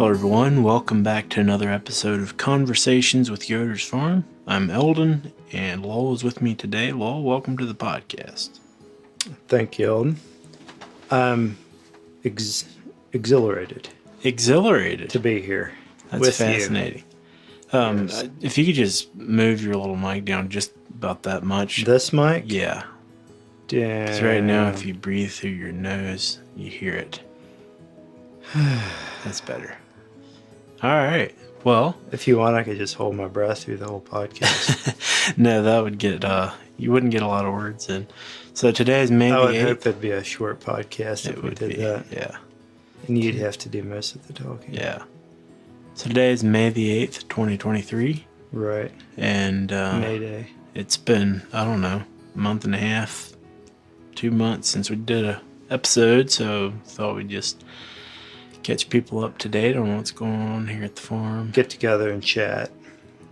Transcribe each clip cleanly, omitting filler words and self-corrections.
Hello, everyone. Welcome back to another episode of Conversations with Yoders Farm. I'm Eldon, and Lowell is with me today. Lowell, welcome to the podcast. Thank you, Eldon. I'm exhilarated Exhilarated to be here. That's with fascinating. Yes. If you could just move your little mic down just about that much. This mic? Yeah. Damn. Because right now, if you breathe through your nose, you hear it. That's better. All right. Well, if you want, I could just hold my breath through the whole podcast. No, that would get you wouldn't get a lot of words in. So today is May the 8th. I would hope it'd be a short podcast if we did that. Yeah. And you'd have to do most of the talking. Yeah. So today is May the 8th, 2023. Right. And May Day. It's been, I don't know, a month and a half, 2 months since we did a episode, so thought we'd just catch people up to date on what's going on here at the farm. Get together and chat.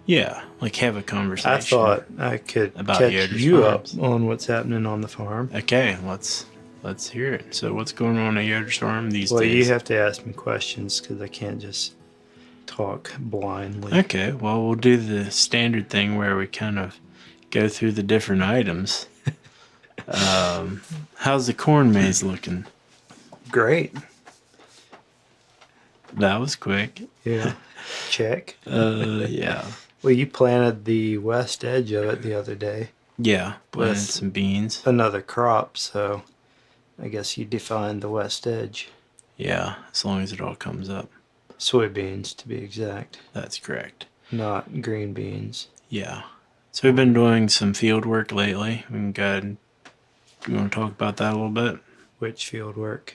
Yeah, like have a conversation. I thought I could about catch Yoders you Farms. up on what's happening on the farm. Okay, let's hear it. So what's going on at Yoders Farm these days? Well, you have to ask me questions because I can't just talk blindly. Okay, well, we'll do the standard thing where we kind of go through the different items. How's the corn maze looking? Great. That was quick. Yeah. Check. Yeah. Well, you planted the west edge of it the other day. Yeah, planted With some beans. another crop, so I guess you defined the west edge. Yeah, as long as it all comes up. Soybeans, to be exact. That's correct. Not green beans. Yeah. So we've been doing some field work lately. We can go ahead and, you want to talk about that a little bit? Which field work?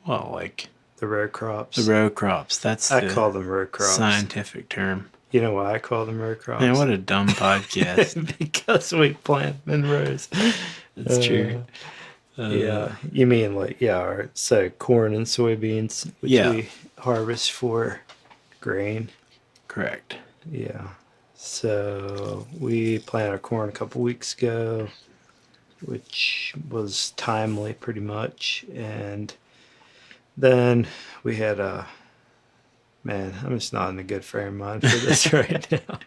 Well, like The row crops. the row crops. That's I the call them row crops. scientific term. You know why I call them row crops? Man, what a dumb podcast. Because we plant them in rows. That's true. Yeah. You mean like, yeah, all right. So corn and soybeans, which we harvest for grain. Correct. Yeah. So we planted our corn a couple weeks ago, which was timely pretty much. And then we had man, I'm just not in a good frame of mind for this right now.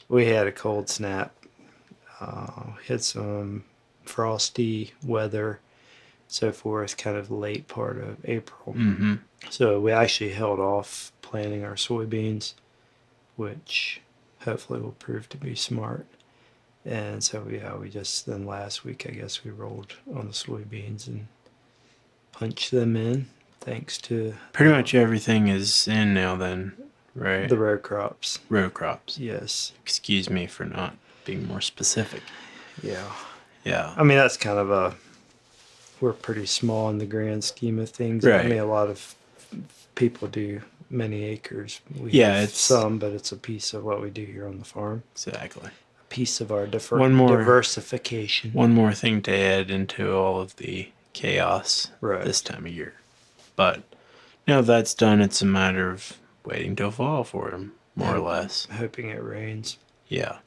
We had a cold snap. Had some frosty weather, so forth, kind of late part of April. Mm-hmm. So we actually held off planting our soybeans, which hopefully will prove to be smart. And so we just then last week, I guess, we rolled on the soybeans and punched them in, thanks to Pretty much everything is in now then, right? the row crops. Row crops. Yes. Excuse me for not being more specific. Yeah. Yeah. I mean, that's kind of we're pretty small in the grand scheme of things. Right. I mean, a lot of people do many acres. We Yeah, have it's some, but it's a piece of what we do here on the farm. exactly. A piece of our One more- diversification. One more thing to add into all of the chaos Right. this time of year. But now that that's done, it's a matter of waiting till fall for them, more or less. Hoping it rains. Yeah.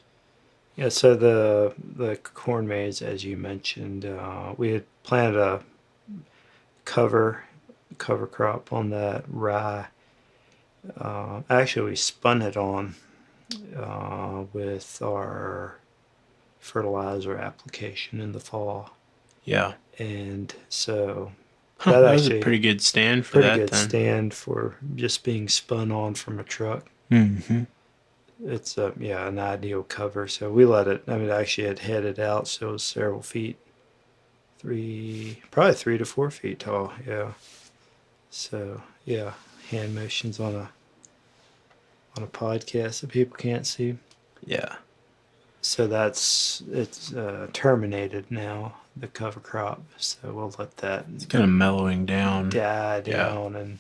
Yeah, so the corn maze, as you mentioned, we had planted a cover crop on that rye. Actually, we spun it on with our fertilizer application in the fall, Yeah. and so That was actually a pretty good stand for pretty that good then. stand for just being spun on from a truck. Mm-hmm. It's an ideal cover. So we let it. I mean, actually, it headed out, so it was several feet, probably 3 to 4 feet tall. Yeah. So yeah, hand motions on a podcast that people can't see. Yeah. So it's terminated now, the cover crop. So we'll let that It's kind of mellowing down. die down and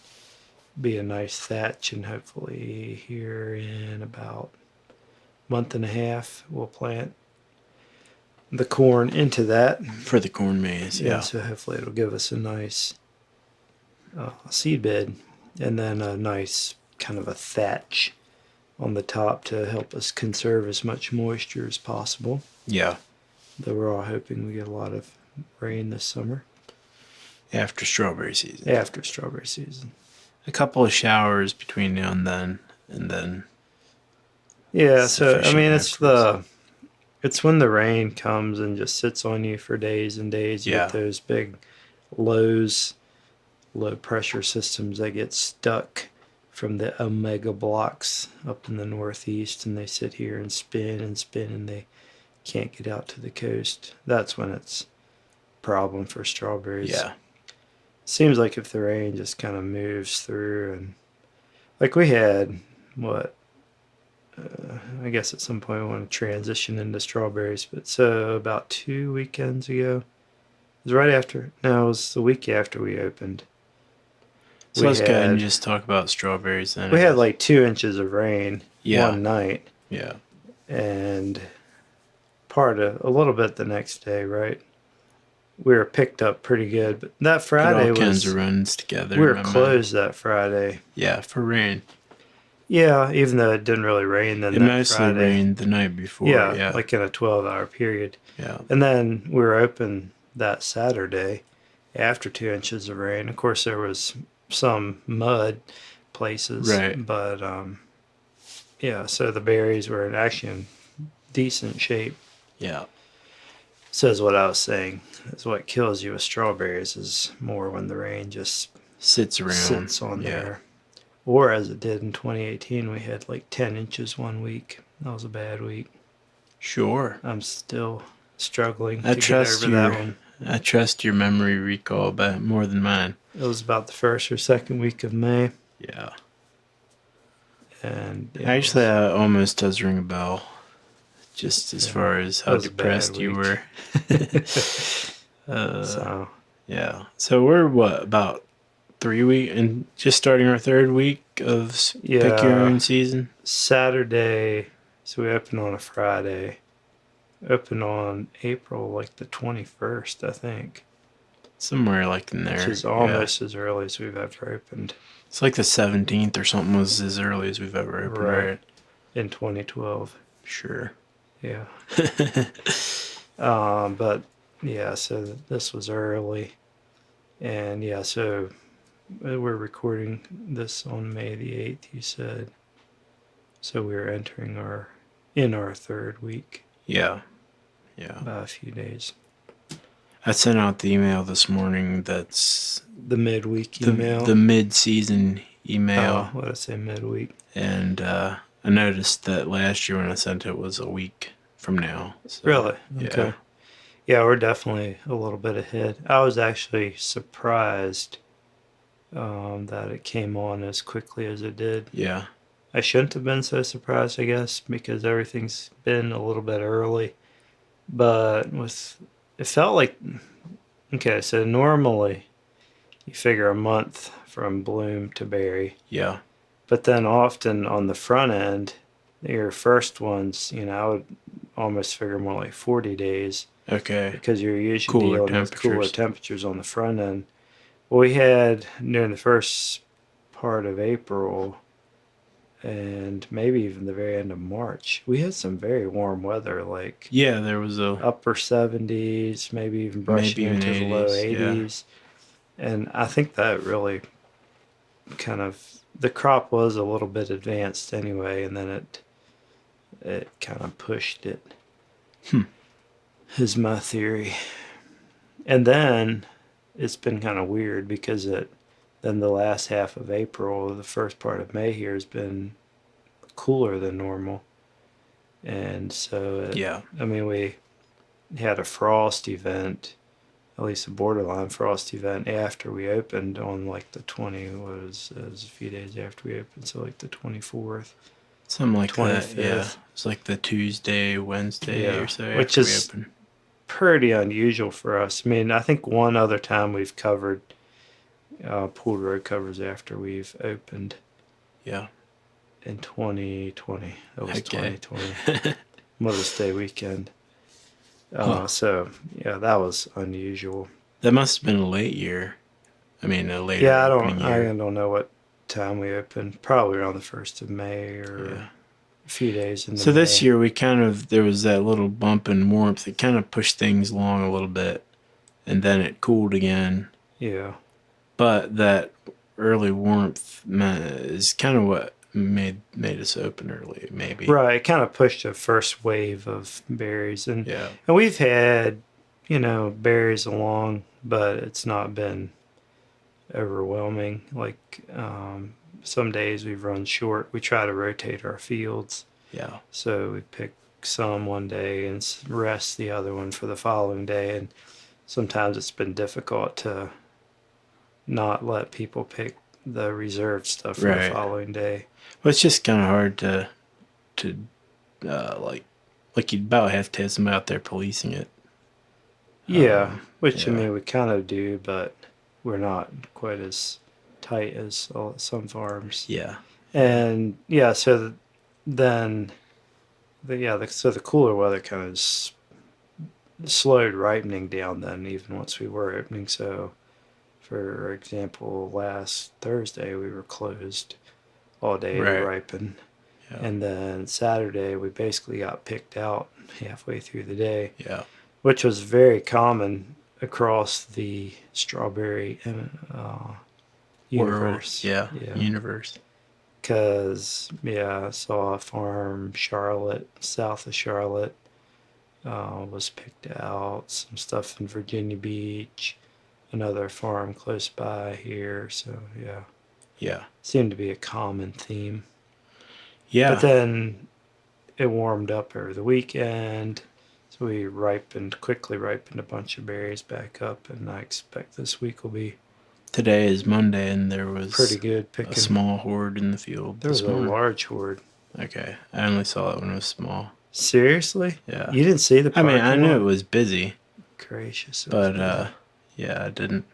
be a nice thatch, and hopefully here in about a month and a half we'll plant the corn into that. For the corn maze, yeah. So hopefully it'll give us a nice seed bed, and then a nice kind of a thatch on the top to help us conserve as much moisture as possible. Yeah. Though we're all hoping we get a lot of rain this summer. After strawberry season. After strawberry season. a couple of showers between now and then Yeah, so I sufficient mean afterwards. it's when the rain comes and just sits on you for days and days. You get Yeah. those big lows, low pressure systems that get stuck from the omega blocks up in the northeast, and they sit here and spin, and they can't get out to the coast. That's when it's a problem for strawberries. Yeah. Seems like if the rain just kind of moves through, and like we had, what, I guess at some point we want to transition into strawberries, but so about 2 weekends ago, it was right after, no, it was the week after we opened. So We let's go ahead and had just talk about strawberries then, we I had guess. like 2 inches of rain Yeah. one night, Yeah. and part of a little bit the next day, right? We were picked up pretty good, but that It all Friday kinds of was runs together we in were my mind. closed that Friday. Yeah, for rain. Yeah, even though it didn't really rain then It that mostly Friday. rained the night before. Yeah, Yeah. like in a 12-hour period. Yeah. And then we were open that Saturday after 2 inches of rain. Of course, there was some mud places, Right. but yeah, so the berries were actually in decent shape. Yeah. Says what I was saying. Is what kills you with strawberries is more when the rain just Sits around. sits on Yeah. there. Or as it did in 2018, we had like 10 inches one week. That was a bad week. Sure. I'm still struggling I to get trust over that your one. I trust your memory recall but more than mine. It was about the first or second week of May, Yeah. and yeah, Actually, that almost does ring a bell. Just as yeah, far as it how was a bad depressed you week. were. uh, So yeah. So we're what, about 3 weeks and just starting our third week of pick your yeah, own season? Saturday. So we opened on a Friday. Opened on April like the 21st, I think, Somewhere like in which there. is Yeah. almost as early as we've ever opened. It's like the 17th or something was as early as we've ever opened, Right, right? in 2012. Sure. Yeah. But yeah, so this was early, and yeah, so we're recording this on May the 8th. You said, so we're entering our third week Yeah. Yeah. by a few days. I sent out the email this morning that's The midweek the email. the mid-season email, What did I say? Midweek. and I noticed that last year when I sent it was a week from now. So, Really? yeah. Okay. Yeah, we're definitely a little bit ahead. I was actually surprised that it came on as quickly as it did. Yeah. I shouldn't have been so surprised, I guess, because everything's been a little bit early. But it felt like, okay, so normally you figure a month from bloom to berry. Yeah. But then often on the front end, your first ones, I would almost figure more like 40 days Okay. because you're usually Cooler dealing with cooler temperatures. temperatures on the front end. Well, we had during the first part of April and maybe even the very end of March, we had some very warm weather, like Yeah, there was a upper 70s, maybe even brushing maybe even into the low 80s. Yeah. 80s. And I think that really kind of, the crop was a little bit advanced anyway, and then it kind of pushed it, is my theory. And then it's been kind of weird because then the last half of April, the first part of May here has been cooler than normal. And so, Yeah. I mean, we had a frost event, at least a borderline frost event after we opened on like the 20, it was a few days after we opened, so like the 24th. Something like that. 25th. Yeah. It's like the Tuesday, Wednesday or so which after we is open. pretty unusual for us. I mean, I think one other time we've covered pooled road covers after we've opened Yeah. in 2020. That was Okay. 2020 Mother's Day weekend. Huh. So yeah, that was unusual. That must have been a late year. I mean, a later Yeah, opening I year. don't know what time we opened. Probably around the 1st of May or Yeah. a few days into So this May. year there was that little bump in warmth. It kind of pushed things along a little bit, and then it cooled again. Yeah. But that early warmth is kind of what made us open early, maybe. Right, it kind of pushed a first wave of berries, and Yeah. and we've had, berries along, but it's not been overwhelming. Like some days we've run short. We try to rotate our fields, Yeah. so we pick some one day and rest the other one for the following day. And sometimes it's been difficult to not let people pick the reserved stuff for the Right. following day. Well, it's just kind of hard to like you'd about have to have somebody out there policing it. Yeah, which I Yeah. mean we kind of do, but we're not quite as tight as some farms. Yeah. And yeah, so then so the cooler weather kind of slowed ripening down then, even once we were opening. So, for example, last Thursday we were closed all day to Right. ripen. Yeah. And then Saturday we basically got picked out halfway through the day, Yeah. which was very common across the strawberry universe. Yeah. Yeah. Universe. Because, I saw a farm, Charlotte, south of Charlotte, was picked out. Some stuff in Virginia Beach, another farm close by here. So, yeah, Yeah. seemed to be a common theme. Yeah. But then it warmed up over the weekend. So we quickly ripened a bunch of berries back up. And I expect this week will be Today is Monday, and there was pretty good picking. a small horde in the field. There was a large horde. Okay, I only saw it when it was small. Seriously? Yeah. You didn't see the I mean, parking I knew lot? it was busy, Gracious. but yeah, I didn't.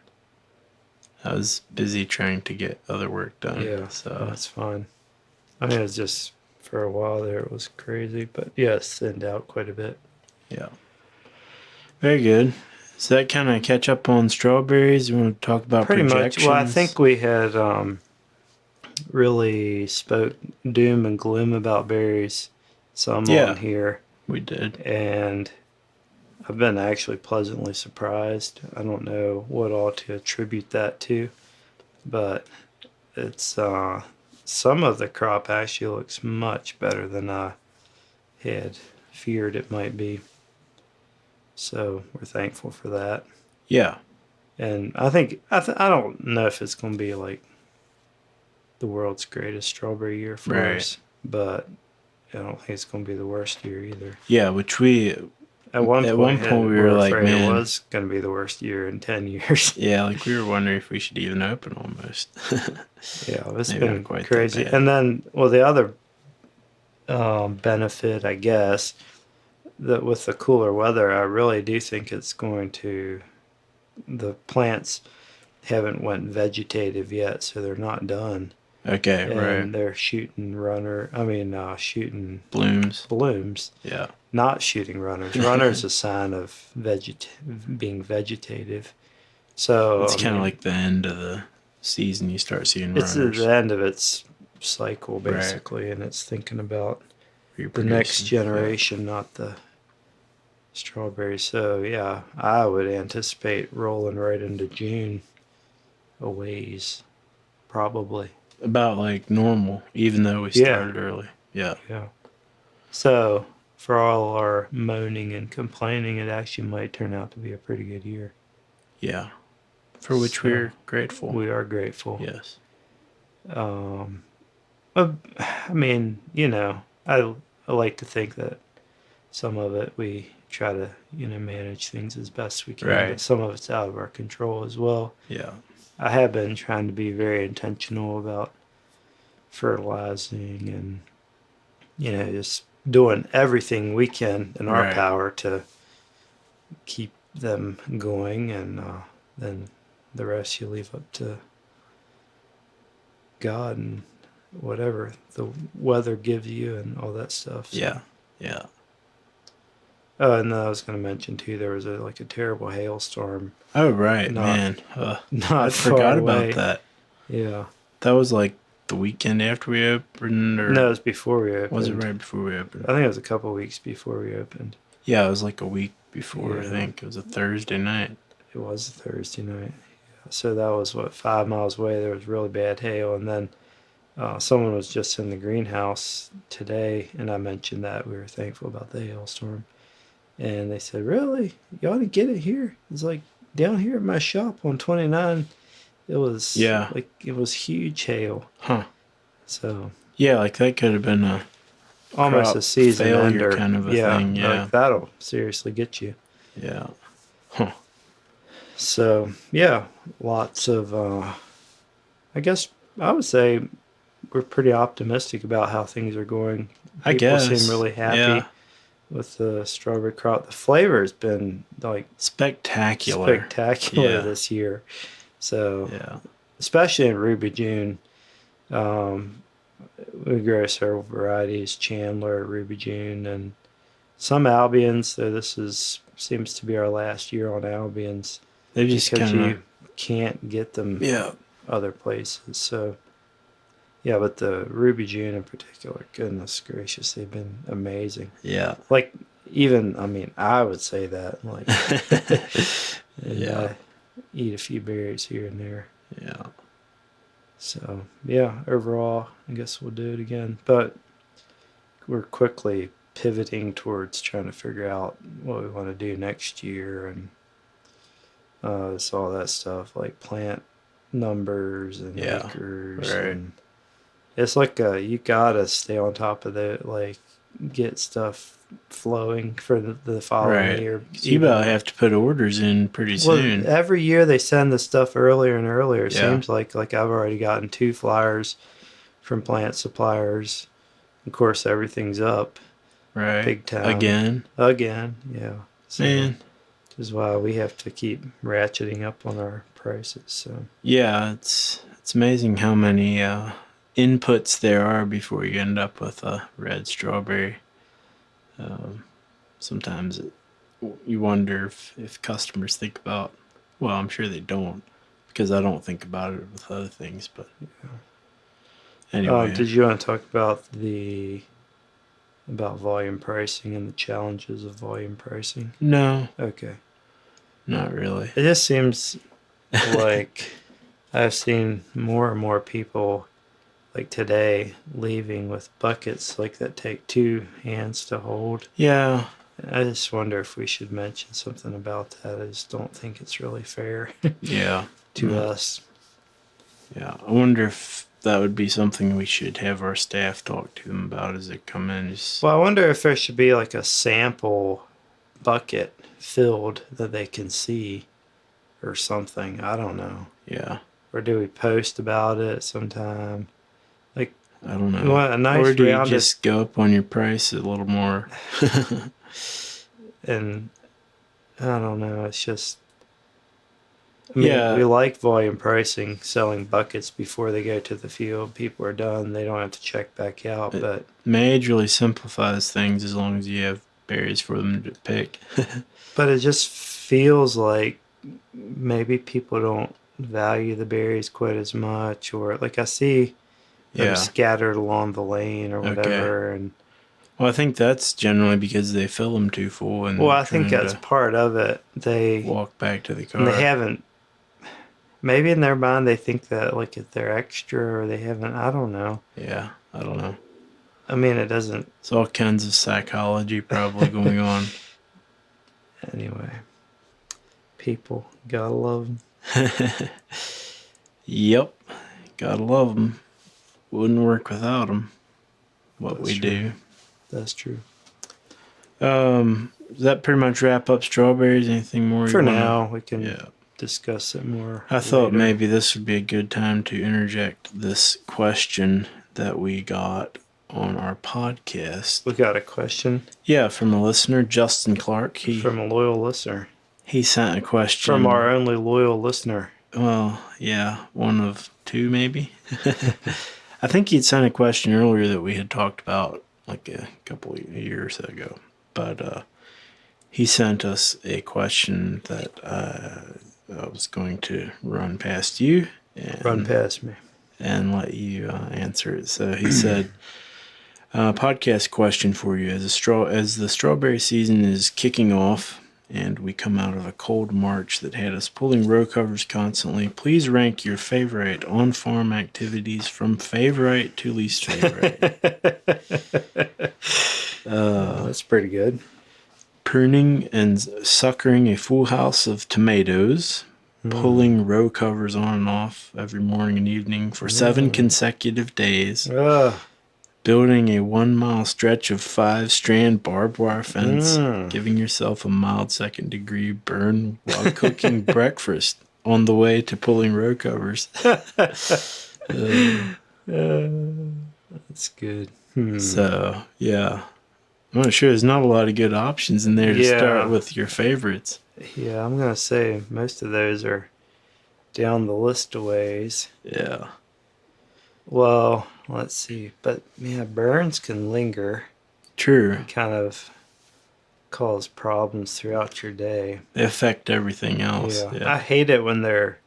I was busy trying to get other work done. Yeah, So that's fine. I mean, it was just for a while there, it was crazy, but yeah, it thinned out quite a bit. yeah, very good. So that kind of catch up on strawberries. You want to talk about Pretty projections? much. Well, I think we had really spoke doom and gloom about berries some on here, we did. and I've been actually pleasantly surprised. I don't know what all to attribute that to, but it's some of the crop actually looks much better than I had feared it might be. So we're thankful for that. Yeah, And I think I don't know if it's going to be like the world's greatest strawberry year for us, but I don't think it's going to be the worst year either. yeah. Which we At one point we were like, afraid man, it was going to be the worst year in 10 years. yeah, like we were wondering if we should even open almost. Yeah, it's Maybe been not quite that crazy. bad. And then, well, the other benefit, I guess, that with the cooler weather, I really do think it's going to. The plants haven't went vegetative yet, so they're not done. Okay, And right. they're shooting shooting Blooms. Yeah. not shooting runners. Runners a sign of being vegetative. So It's kind of like the end of the season. You start seeing it's runners. the end of its cycle basically, and it's thinking about the next Reproducing. generation, not the strawberries. So yeah, I would anticipate rolling right into June a ways, probably. About like normal, even though we started early. Yeah. Yeah. So for all our moaning and complaining, it actually might turn out to be a pretty good year. Yeah. For which So, we're grateful. We are grateful. Yes. I mean, I like to think that some of it we try to, manage things as best we can. Right. But some of it's out of our control as well. Yeah. I have been trying to be very intentional about fertilizing and, just doing everything we can in our power to keep them going, and then the rest you leave up to God and whatever the weather gives you and all that stuff. So. Yeah. Yeah. Oh, and I was going to mention too, there was a terrible hailstorm. Oh, right, Not- man. Not I forgot away. about that. Yeah. That was like the weekend after we opened, or No, it was before we opened. was it right before we opened? I think it was a couple of weeks before we opened. Yeah, it was like a week before. I Yeah. think it was a Thursday night. It was a Thursday night. So that was, 5 miles away. There was really bad hail. And then someone was just in the greenhouse today, and I mentioned that we were thankful about the hailstorm. And they said, "Really? You ought to get it here." It's like down here at my shop on 29, it was Yeah. like it was huge hail. Huh. So Yeah, like that could have been a almost crop a season failure ender. kind of a Yeah, thing. Yeah. like that'll seriously get you. Yeah. Huh. So yeah, lots of. I guess I would say we're pretty optimistic about how things are going. I People guess. seem really happy Yeah. with the strawberry crop. The flavor has been like Spectacular. spectacular Yeah. this year. So Yeah. especially in Ruby June, um, we grow several varieties: Chandler, Ruby June, and some Albions. So seems to be our last year on Albions They just because kind of. you can't get them Yeah. other places. So yeah, but the Ruby June in particular, goodness gracious, they've been amazing. Yeah. Like even, I mean, I would say that. Like, and Yeah. eat a few berries here and there. Yeah. So yeah, overall, I guess we'll do it again. But we're quickly pivoting towards trying to figure out what we want to do next year, and it's all that stuff like plant numbers and Yeah. acres, Right. and it's like you gotta stay on top of the like get stuff flowing for the following Right. year. 'Cause you about have to put orders in pretty soon. Well, every year they send the stuff earlier and earlier. It Yeah. seems like I've already gotten 2 flyers from plant suppliers. Of course, everything's up Right. big time Again. Yeah. So Man. this is why we have to keep ratcheting up on our prices. So Yeah, it's amazing how many inputs there are before you end up with a red strawberry. Sometimes you wonder if customers think about. Well, I'm sure they don't, because I don't think about it with other things. But anyway, did you want to talk about about volume pricing and the challenges of volume pricing? no, Okay. not really. It just seems like I've seen more and more people like today leaving with buckets like that take 2 hands to hold. Yeah, I just wonder if we should mention something about that. I just don't think it's really fair yeah, to no, us. yeah. I wonder if that would be something we should have our staff talk to them about as they come in. Just, Well, I wonder if there should be like a sample bucket filled that they can see or something. I don't know. yeah, Or do we post about it sometime? Like, I don't know. you want a nice or do you rounded just go up on your price a little more? and I don't know. It's just, I mean, Yeah. we like volume pricing, selling buckets before they go to the field. People are done; they don't have to check back out. But Majorly simplifies things as long as you have berries for them to pick. it just feels like maybe people don't value the berries quite as much, or like I see them Yeah. scattered along the lane or Okay. whatever. And Well, I think that's generally because they fill them too full and well, I trying think that's to part of it. They walk back to the car. and they haven't. Maybe in their mind they think that like if they're extra or they haven't. I don't know. Yeah, I don't know. I mean, it doesn't. It's all kinds of psychology probably going on. Anyway, people gotta love them. Yep, gotta love them. Wouldn't work without them. What That's we true. do. That's true. Does that pretty much wrap up strawberries? Anything more? For you wanna- now, we can Yeah. discuss it more. I thought later. maybe this would be a good time to interject this question that we got on our podcast. We got a question Yeah, from a listener, Justin Clark. from a loyal listener. He sent a question. From our only loyal listener. Well, yeah, one of 2 maybe. I think he'd sent a question earlier that we had talked about like a couple of years ago. But he sent us a question that I was going to run past you. And Run past me. and let you answer it. So he said, podcast question for you. As the strawberry season is kicking off and we come out of a cold March that had us pulling row covers constantly. Please rank your favorite on-farm activities from favorite to least favorite. That's pretty good. Pruning and suckering a full house of tomatoes, pulling row covers on and off every morning and evening for 7 consecutive days, building a 1-mile stretch of 5-strand barbed wire fence, giving yourself a mild second-degree burn while cooking breakfast on the way to pulling row covers. That's good. So, yeah. I'm not sure. There's not a lot of good options in there to start with your favorites. Yeah, I'm going to say most of those are down the list a ways. Yeah. Well, let's see. But, yeah, burns can linger. True. And kind of cause problems throughout your day. They affect everything else. Yeah. I hate it when they're,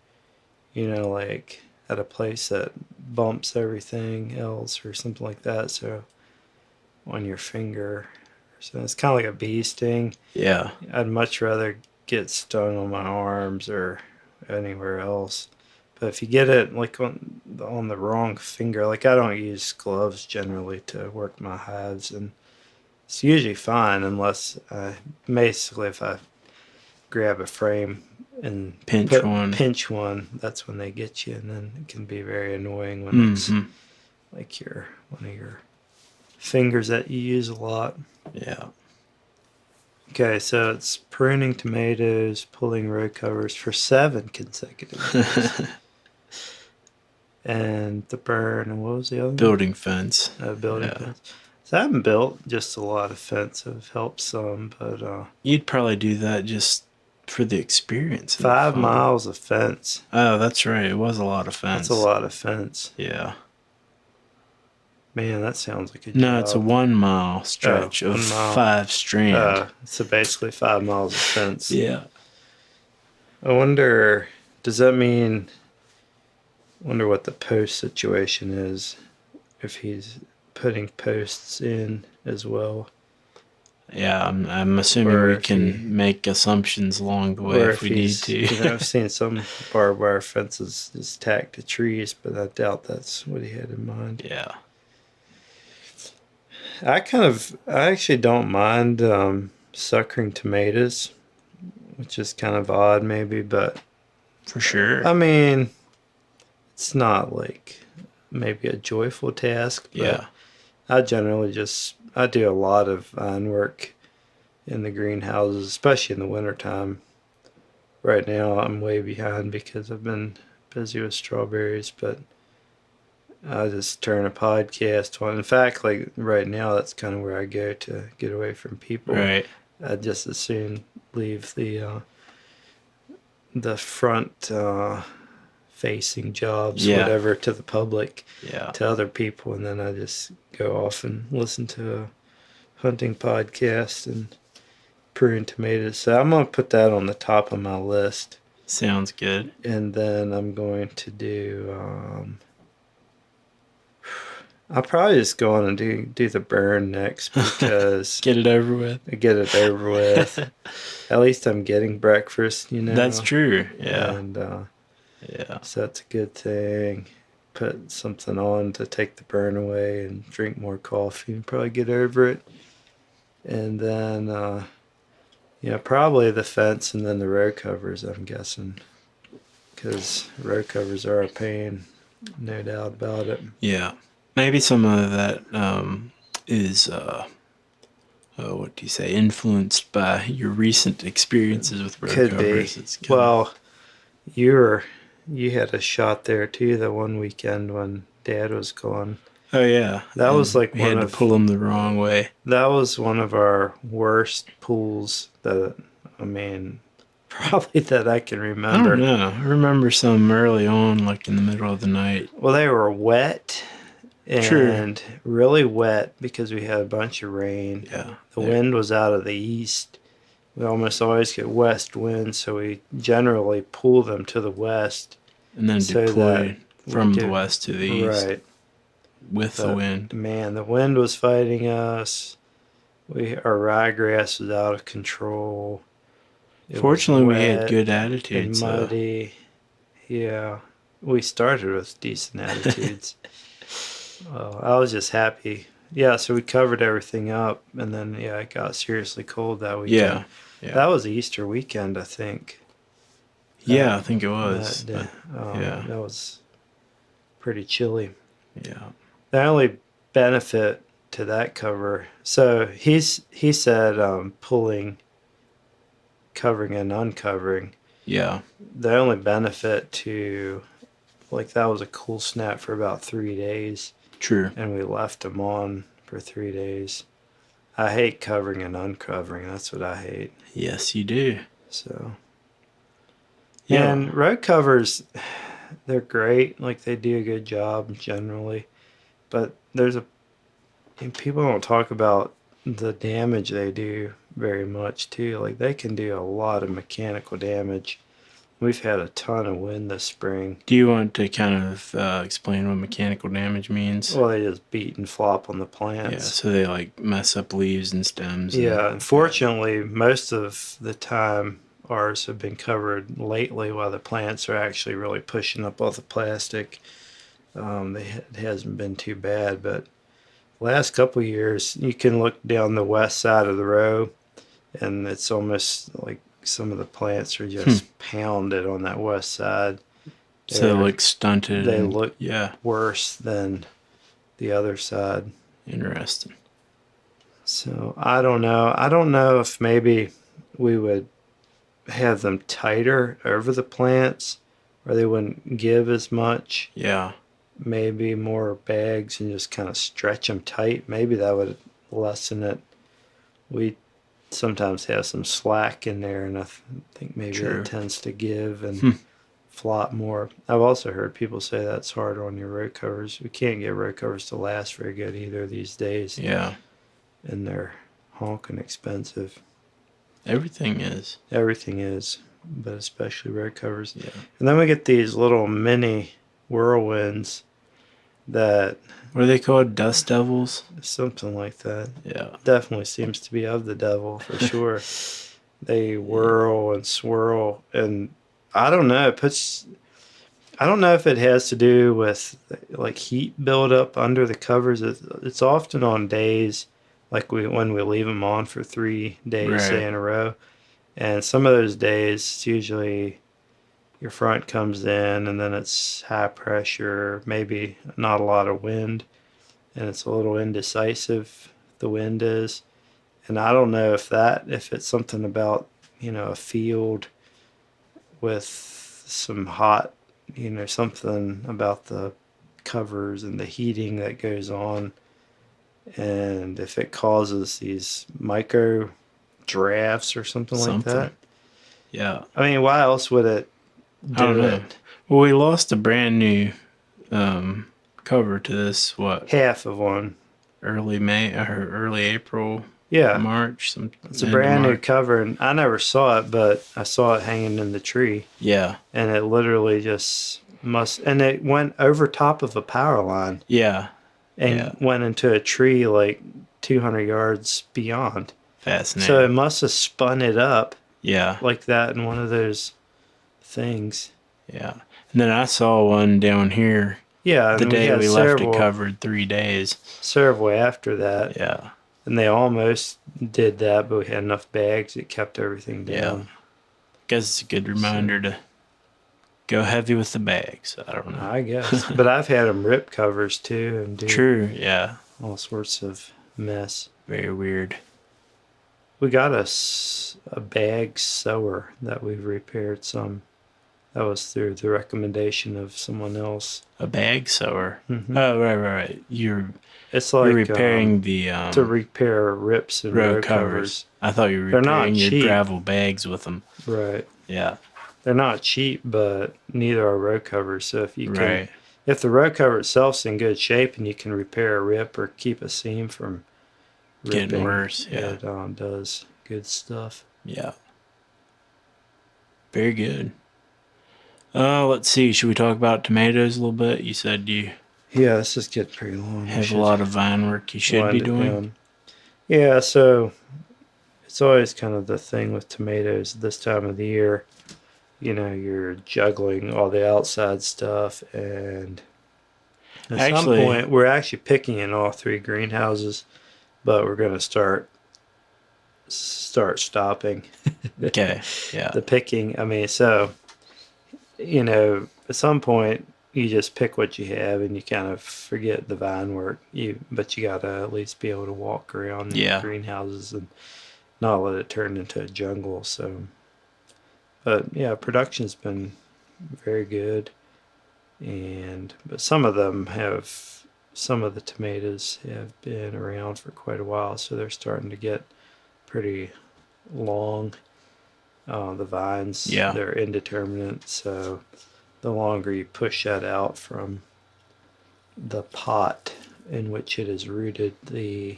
like at a place that bumps everything else or something like that. So on your finger. So it's kind of like a bee sting. Yeah. I'd much rather get stung on my arms or anywhere else. But if you get it like on the wrong finger, like I don't use gloves generally to work my hives, and it's usually fine unless basically if I grab a frame and pinch one, that's when they get you, and then it can be very annoying when it's like one of your fingers that you use a lot. Yeah. Okay, so it's pruning tomatoes, pulling row covers for 7 consecutive days. And the burn, and what was the other one? Building fence. Building fence. So I haven't built just a lot of fence. I've helped some, but... You'd probably do that just for the experience. 5 miles of fence. Oh, that's right. It was a lot of fence. That's a lot of fence. Yeah. Man, that sounds like a job. No, it's a 1-mile stretch of 5 strand. So basically 5 miles of fence. Yeah. I wonder, does that mean... wonder what the post situation is, if he's putting posts in as well. Yeah, I'm assuming we can make assumptions along the way if we need to. I've seen some barbed wire fences just tacked to trees, but I doubt that's what he had in mind. Yeah. I actually don't mind suckering tomatoes, which is kind of odd maybe, but... For sure. I mean... it's not like maybe a joyful task, but I generally I do a lot of vine work in the greenhouses, especially in the wintertime. Right now I'm way behind because I've been busy with strawberries, but I just turn a podcast on. In fact, like right now, that's kind of where I go to get away from people. Right. I'd just as soon leave the front... facing jobs, whatever, to the public, to other people, and then I just go off and listen to a hunting podcast and prune tomatoes. So I'm going to put that on the top of my list. Sounds good. And then I'm going to do... I'll probably just go on and do the burn next because... Get it over with. Get it over with. At least I'm getting breakfast, That's true, yeah. And... so that's a good thing. Put something on to take the burn away and drink more coffee and probably get over it. And then, probably the fence and then the row covers, I'm guessing. Because row covers are a pain, no doubt about it. Yeah. Maybe some of that is, what do you say, influenced by your recent experiences with row covers. Could be. Well, you had a shot there too the one weekend when Dad was gone. Oh yeah, that was like we had to pull them the wrong way. That was one of our worst pulls probably that I can remember. I don't know. I remember some early on, like in the middle of the night. Well, they were wet and really wet because we had a bunch of rain. Yeah, the wind was out of the east. We almost always get west winds, so we generally pull them to the west. And then deploy from the west to the east. Right. With the wind. Man, the wind was fighting us. Our ryegrass was out of control. It Fortunately, was we had wet good and attitude, so muddy. Yeah, we started with decent attitudes. I was just happy. Yeah, so we covered everything up, and then yeah, it got seriously cold that weekend. yeah, yeah, That was Easter weekend, I think. yeah. That I think it that was, day. but yeah, That was pretty chilly. yeah, The only benefit to that cover, so he said pulling, covering and uncovering. yeah. The only benefit to like that was a cool snap for about 3 days, True. and we left them on for 3 days. I hate covering and uncovering. That's what I hate. Yes, you do. So, Yeah, and road covers, they're great. Like they do a good job generally, but and people don't talk about the damage they do very much too. Like they can do a lot of mechanical damage. We've had a ton of wind this spring. do you want to kind of explain what mechanical damage means? Well, they just beat and flop on the Yeah, plants. so they like mess up leaves and stems. Yeah, And, unfortunately, most of the time ours have been covered lately while the plants are actually really pushing up all the plastic. It hasn't been too bad, but last couple of years, you can look down the west side of the row, and it's almost like some of the plants are just pounded on that west side. so they They're, look stunted. they And, look yeah, worse than the other side. interesting. So I don't know. I don't know if maybe we would have them tighter over the plants or they wouldn't give as much. Yeah, Maybe more bags and just kind of stretch them tight. Maybe that would lessen it. We sometimes have some slack in there, and I think maybe true. that tends to give and flop more. I've also heard people say that's hard on your road covers. We can't get road covers to last very good either these days, Yeah, and they're honking expensive. everything is. Everything is, but especially road covers. Yeah. And then we get these little mini whirlwinds that What are they called? Dust devils? something like that. Yeah. Definitely seems to be of the devil for sure. They whirl and swirl, and I don't know. I don't know if it has to do with like heat buildup under the covers. It's often on days like when we leave them on for 3 days, say Right. in a row, and some of those days it's usually your front comes in and then it's high pressure, maybe not a lot of wind, and it's a little indecisive. The wind is, and I don't know if it's something about a field with some hot, something about the covers and the heating that goes on, and if it causes these micro drafts or something like that. Yeah. I mean, why else would it I don't do know. it? Well, we lost a brand new cover to this, what, Half of one. early May or early April, Yeah, March, some it's a end of brand new March. cover, and I never saw it, but I saw it hanging in the tree, Yeah. and it literally just and it went over top of a power line Yeah. and Yeah. went into a tree like 200 yards beyond. Fascinating. So it must have spun it up Yeah. like that in one of those things. Yeah. And then I saw one down here Yeah, the and we day had we left it several covered 3 days. after that, Yeah. and they almost did that, but we had enough bags it kept everything down. Yeah. Guess it's a good reminder to go heavy with the bags. I don't know. I guess. But I've had them rip covers too and do True. Yeah. all sorts of mess. Very weird. We got a bag sewer that we've repaired some. That was through the recommendation of someone else. A bag sewer. Mhm. Oh, right. It's like You're repairing the to repair rips and road road covers. I thought you were They're not repairing your cheap. gravel bags with them. Right. Yeah. They're not cheap, but neither are road covers. So if you can, Right. if the road cover itself's in good shape and you can repair a rip or keep a seam from ripping, Getting worse. Yeah. it does good stuff. Yeah. Very good. Let's see. Should we talk about tomatoes a little bit? You said you Yeah, this is getting pretty long. have a lot of vine work you should be doing. Yeah, so It's always kind of the thing with tomatoes this time of the year. You're juggling all the outside stuff, and at some Actually, point, we're actually picking in all three greenhouses, but we're going to start stopping okay, yeah, the picking. I mean, so at some point you just pick what you have and you kind of forget the vine work. But you gotta at least be able to walk around in your yeah, greenhouses and not let it turn into a jungle. So, but yeah, production's been very good, but some of the tomatoes have been around for quite a while, so they're starting to get pretty long. The vines, yeah. they're indeterminate, so the longer you push that out from the pot in which it is rooted, the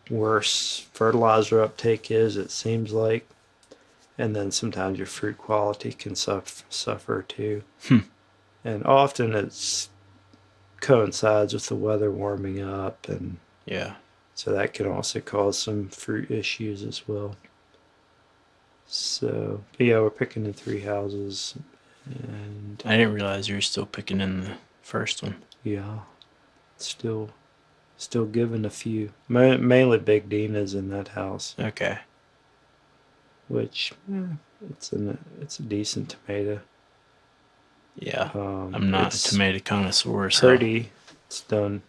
worse fertilizer uptake is, it seems like. And then sometimes your fruit quality can suffer too. Hmm. And often it's coincides with the weather warming up, and Yeah. so that can also cause some fruit issues as well. So, but yeah, we're picking in three houses, and I didn't realize you were still picking in the first one. yeah, still giving a few. Mainly Big Dina's in that house, Okay. which it's a decent tomato. Yeah. I'm not a It's tomato connoisseur, so pretty. It's done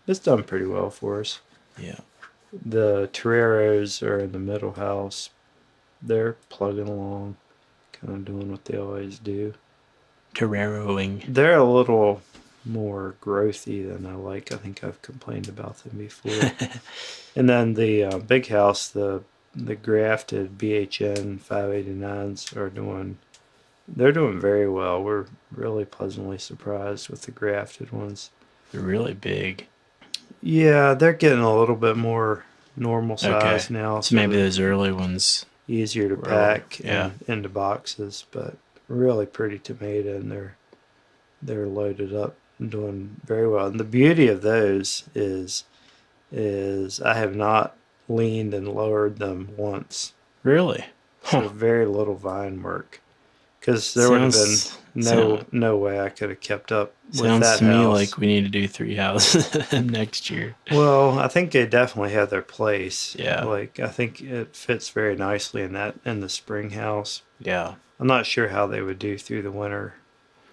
pretty well for us. yeah. The Toreros are in the middle house. They're plugging along, kind of doing what they always do. Terraroing. They're a little more growthy than I like. I think I've complained about them before. And then the big house, the grafted BHN 589s they're doing very well. We're really pleasantly surprised with the grafted ones. They're really big. Yeah, they're getting a little bit more normal Okay. size now, So so maybe they're those early ones easier to were, pack yeah. and into boxes. But really pretty tomato, and they're loaded up and doing very well. And the beauty of those is I have not leaned and lowered them once. Really? So Huh. very little vine work, because there would have been Sounds no way I could have kept up with sounds that to me house. like we need to do 3 houses next year. Well, I think they definitely have their place. Yeah. Like, I think it fits very nicely in the spring house. Yeah. I'm not sure how they would do through the winter.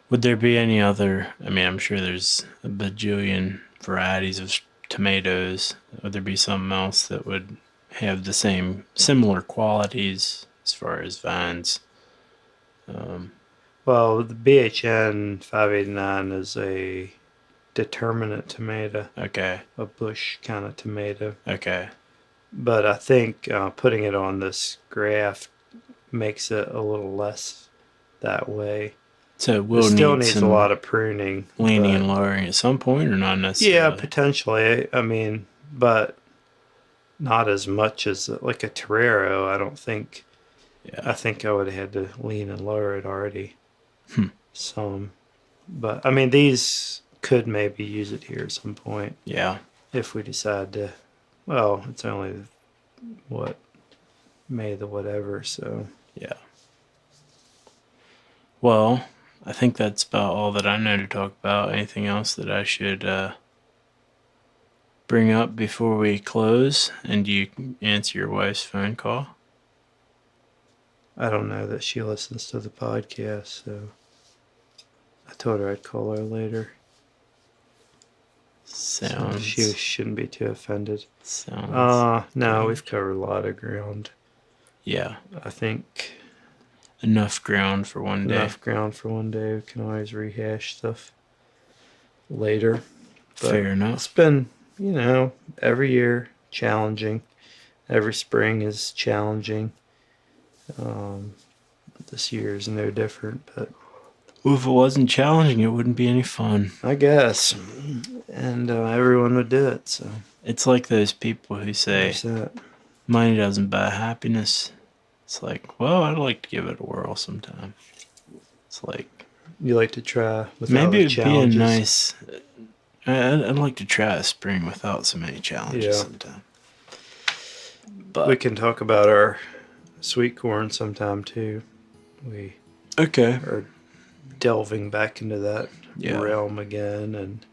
Would there be any other? I mean, I'm sure there's a bajillion varieties of tomatoes. Would there be something else that would have the similar qualities as far as vines? Well, the BHN 589 is a determinate tomato, Okay. a bush kind of tomato. Okay. But I think putting it on this graft makes it a little less that way. So it It will still need needs a some lot of pruning. leaning but and lowering at some point, or not yeah, necessarily. potentially. I mean, but not as much as like a Torero. I don't think. I Yeah. think I would have had to lean and lower it already Hmm. some. But I mean, these could maybe use it here at some point Yeah. if we decide to. Well, it's only what May the whatever, so Yeah. Well, I think that's about all that I know to talk about. Anything else that I should bring up before we close and you answer your wife's phone call? I don't know that she listens to the podcast, so I told her I'd call her later. So she shouldn't be too offended. Sounds. No, good. we've covered a lot of ground. Yeah. I think Enough ground for one day. enough ground for one day. We can always rehash stuff later. But Fair enough. it's been, every year challenging. Every spring is challenging. This year is no different, but Well, if it wasn't challenging, it wouldn't be any fun. I guess. And everyone would do it, so It's like those people who say, there's that. money doesn't buy happiness. It's like, well, I'd like to give it a whirl sometime. It's like, You like to try without maybe the it'd be a challenges. nice. I'd like to try a spring without so many challenges Yeah. sometime. But We can talk about our sweet corn sometime too. We Okay. are delving back into that Yeah. realm again, and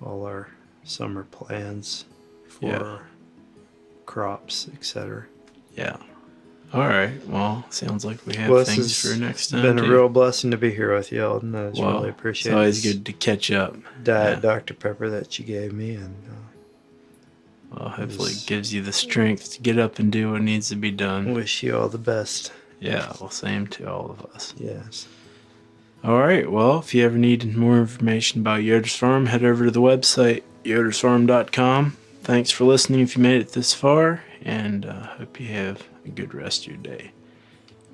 all our summer plans for crops, etc. Yeah. All right. Well, sounds like we have Well, this things for has next time been a too. real blessing to be here with you, Eldon. I just Well, really it's appreciate always this good to catch up. Diet Yeah. Dr. Pepper that you gave me, and Well, hopefully it was- gives you the strength to get up and do what needs to be done. wish you all the best. Yeah. Well, same to all of us. Yes. All right. Well, if you ever need more information about Yoders Farm, head over to the website, yodersfarm.com. Thanks for listening if you made it this far, and hope you have a good rest of your day.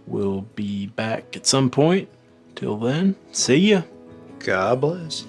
We'll be back at some point. Till then, see ya. God bless.